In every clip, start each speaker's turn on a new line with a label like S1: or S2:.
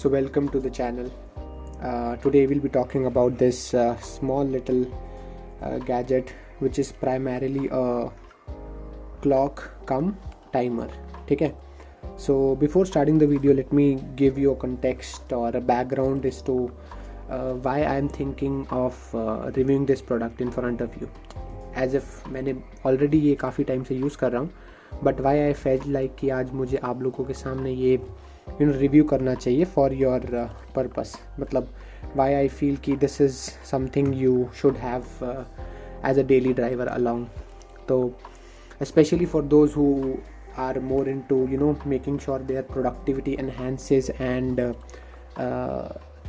S1: So welcome to the channel. Today we'll be talking about this small little gadget which is primarily a clock cum timer. ठीक है. So before starting the video, let me give you a context or a background as to why I am thinking of reviewing this product in front of you. As if मैंने already ये काफ़ी time से use कर रहा हूँ, but why I felt like कि आज मुझे आप लोगों के सामने ये रिव्यू करना चाहिए फॉर योर पर्पस. मतलब वाई आई फील कि this is something you should have as a daily driver along. तो specially for those who are more into making sure their productivity enhances and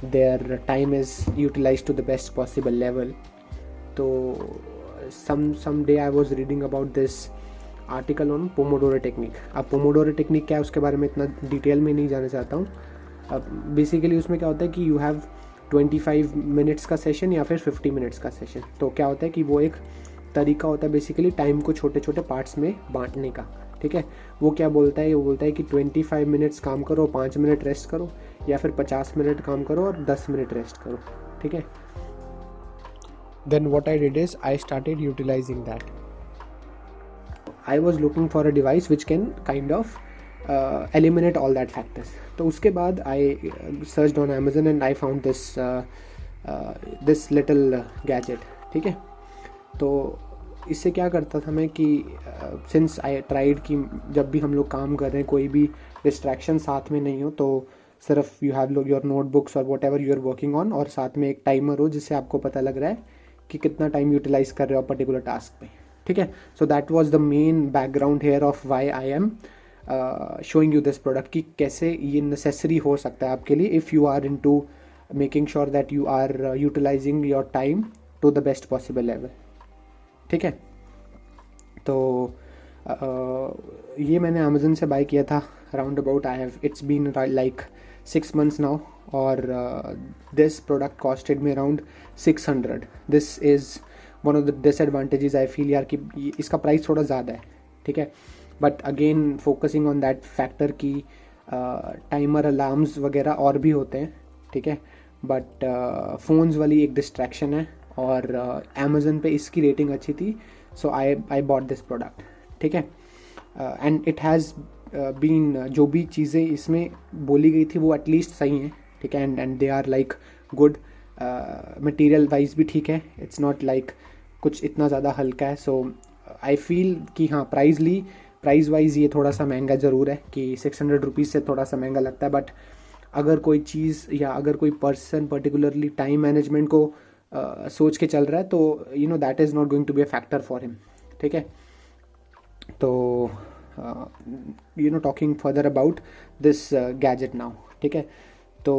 S1: their time is utilised to the best possible level. तो some day I was reading about this article on pomodoro technique. अब pomodoro technique क्या है उसके बारे में इतना detail में नहीं जाना चाहता हूँ. अब बेसिकली उसमें क्या होता है कि यू हैव 25 मिनट्स का सेशन या फिर 50 मिनट्स का सेशन. तो क्या होता है कि वो एक तरीका होता है बेसिकली टाइम को छोटे छोटे पार्ट्स में बांटने का. ठीक है. वो क्या बोलता है, वो बोलता है कि 25 मिनट्स काम करो, 5 मिनट रेस्ट करो, या फिर 50 मिनट काम करो और 10 मिनट रेस्ट करो. ठीक है. Then what I did is I started utilising that. I was looking for a device which can kind of eliminate all that factors. तो उसके बाद I searched on Amazon and I found this little gadget. ठीक है. तो इससे क्या करता था मैं कि since I tried कि जब भी हम लोग काम कर रहे हैं कोई भी distraction साथ में नहीं हो, तो सिर्फ you have your notebooks or whatever you are working on और साथ में एक टाइमर हो जिससे आपको पता लग रहा है कि कितना टाइम यूटिलाइज कर रहे हो पर्टिकुलर टास्क पे. ठीक है. So that was the main background here of why I am showing you this product कि कैसे ये नेसेसरी हो सकता है आपके लिए if you are into making sure that you are utilising your time to the best possible level. ठीक है. तो ये मैंने अमेजन से बाय किया था. Round about I have it's been like 6 months now और this product costed me around 600. This is one of the disadvantages I feel यार कि इसका प्राइस थोड़ा ज़्यादा है. ठीक है. But again focusing on that factor कि टाइमर अलार्म्स वगैरह और भी होते हैं. ठीक है. बट फ़ोन्स वाली एक डिस्ट्रैक्शन है और अमेज़न पे इसकी रेटिंग अच्छी थी, सो आई बॉट दिस प्रोडक्ट. ठीक है. एंड इट हैज़ बीन जो भी चीज़ें इसमें बोली गई थी वो एटलीस्ट सही हैं. ठीक है. And they are like good. Material wise भी ठीक है. इट्स नॉट लाइक कुछ इतना ज़्यादा हल्का है. सो आई फील कि हाँ प्राइस वाइज ये थोड़ा सा महंगा ज़रूर है कि 600 रुपीज़ से थोड़ा सा महंगा लगता है. बट अगर कोई चीज़ या अगर कोई पर्सन पर्टिकुलरली टाइम मैनेजमेंट को सोच के चल रहा है तो that is not going to be a factor for him. ठीक है. तो talking further about this gadget now. ठीक है. तो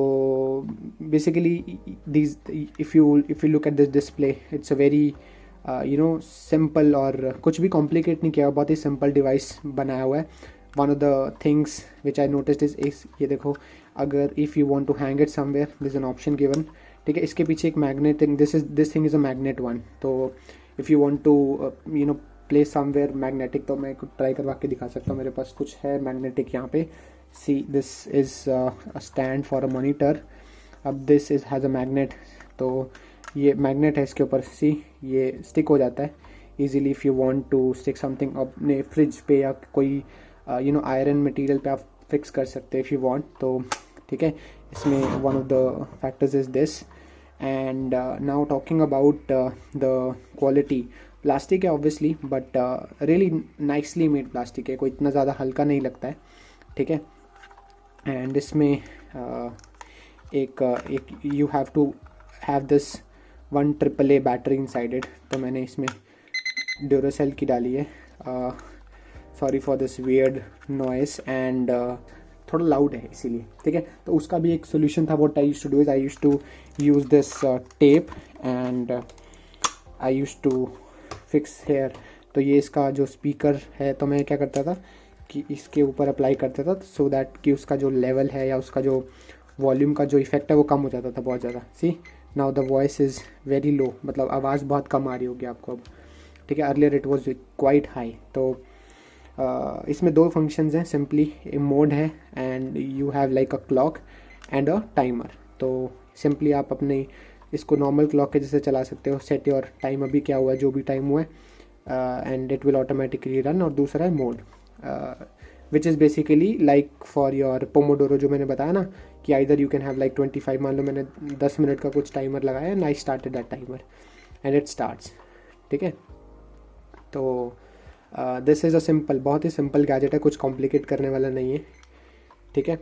S1: basically these if you look at this display, it's a very simple और कुछ भी कॉम्प्लिकेट नहीं किया, बहुत ही सिंपल डिवाइस बनाया हुआ है. One of the things which I noticed is ये देखो, अगर if you want to hang it somewhere this an option given. ठीक है. इसके पीछे एक magnet, this thing is a magnet one. तो if you want to place somewhere magnetic, तो मैं कुछ ट्राई करवा के दिखा सकता हूँ. मेरे पास कुछ है मैग्नेटिक यहाँ पे. See, this is a stand for a monitor. अब this has a magnet. तो ये magnet है इसके ऊपर. See, ये stick हो जाता है easily if you want to stick something अपने फ्रिज पे या कोई आयरन मटेरियल पे आप फिक्स कर सकते हैं if you want. तो ठीक है. इसमें one of the factors is this. And now talking about the quality. Plastic है obviously, but really nicely made plastic है. कोई इतना ज़्यादा हल्का नहीं लगता है. ठीक है. एंड इसमें एक you have to have this 1 AAA battery inside it. तो मैंने इसमें ड्यूरासेल की डाली है. Sorry for this weird noise and थोड़ा लाउड है इसीलिए. ठीक है. तो उसका भी एक सोल्यूशन था. What I used to do is I used to use this tape and I used to fix here. तो ये इसका जो स्पीकर है, तो मैं क्या करता था कि इसके ऊपर अप्लाई करता था सो दैट कि उसका जो लेवल है या उसका जो वॉल्यूम का जो इफेक्ट है वो कम हो जाता था बहुत ज़्यादा. See now the voice is very low, मतलब आवाज़ बहुत कम आ रही होगी आपको अब. ठीक है. Earlier it was quite high. तो इसमें 2 फंक्शंस हैं. सिंपली मोड है and you have like a clock and a timer. तो सिंपली आप अपने इसको नॉर्मल क्लॉक के जैसे चला सकते हो, सेट योर टाइम, अभी क्या हुआ है, जो भी टाइम हुआ है, and it will automatically run. और दूसरा है mode, which is basically like for your Pomodoro, जो मैंने बताया ना कि either you can have like 25, मान लो मैंने 10 मिनट का कुछ टाइमर लगाया and I started that timer and it starts. ठीक है, तो दिस इज़ अ सिंपल, बहुत ही सिंपल गैजेट है, कुछ कॉम्प्लिकेट करने वाला नहीं है। ठीक है,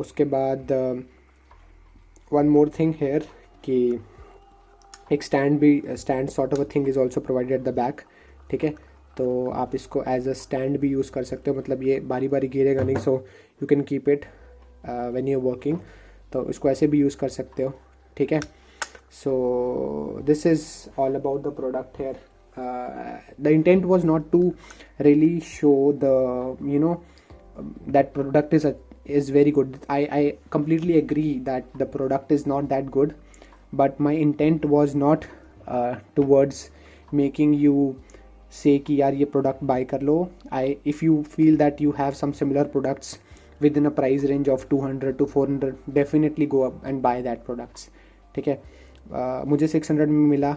S1: उसके बाद वन मोर थिंग हेयर कि एक stand sort of a thing is also provided at the back. ठीक है, तो आप इसको एज अ स्टैंड भी यूज़ कर सकते हो, मतलब ये बारी बारी गिरेगा नहीं, so you can keep it when you are working, तो इसको ऐसे भी यूज़ कर सकते हो। ठीक है, so this is all about the product here. the intent was not to really show the, you know, that product is very good. I completely agree that the product is not that good, but my intent was not towards making you say कि यार ये product buy कर लो. If you feel that you have some similar products within a price range of 200 to 400, definitely go up and buy that products. ठीक है, मुझे 600 में मिला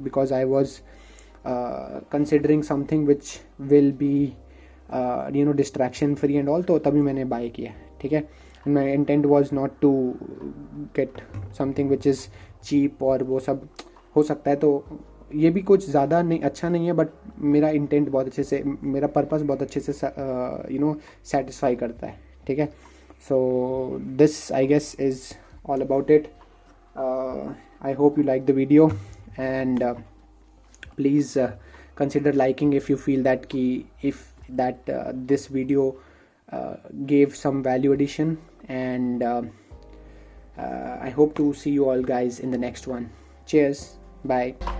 S1: because I was considering something which will be distraction free and all, तो तभी मैंने buy किया. ठीक है, my intent was not to get something which is cheap, और वो सब हो सकता है, तो ये भी कुछ ज़्यादा नहीं अच्छा नहीं है, बट मेरा इंटेंट बहुत अच्छे से, मेरा पर्पस बहुत अच्छे से सेटिस्फाई करता है. ठीक है, so this I guess is all about it. I hope you like the video, and please consider liking if you feel that this video gave some value addition, and I hope to see you all guys in the next one. Cheers, bye.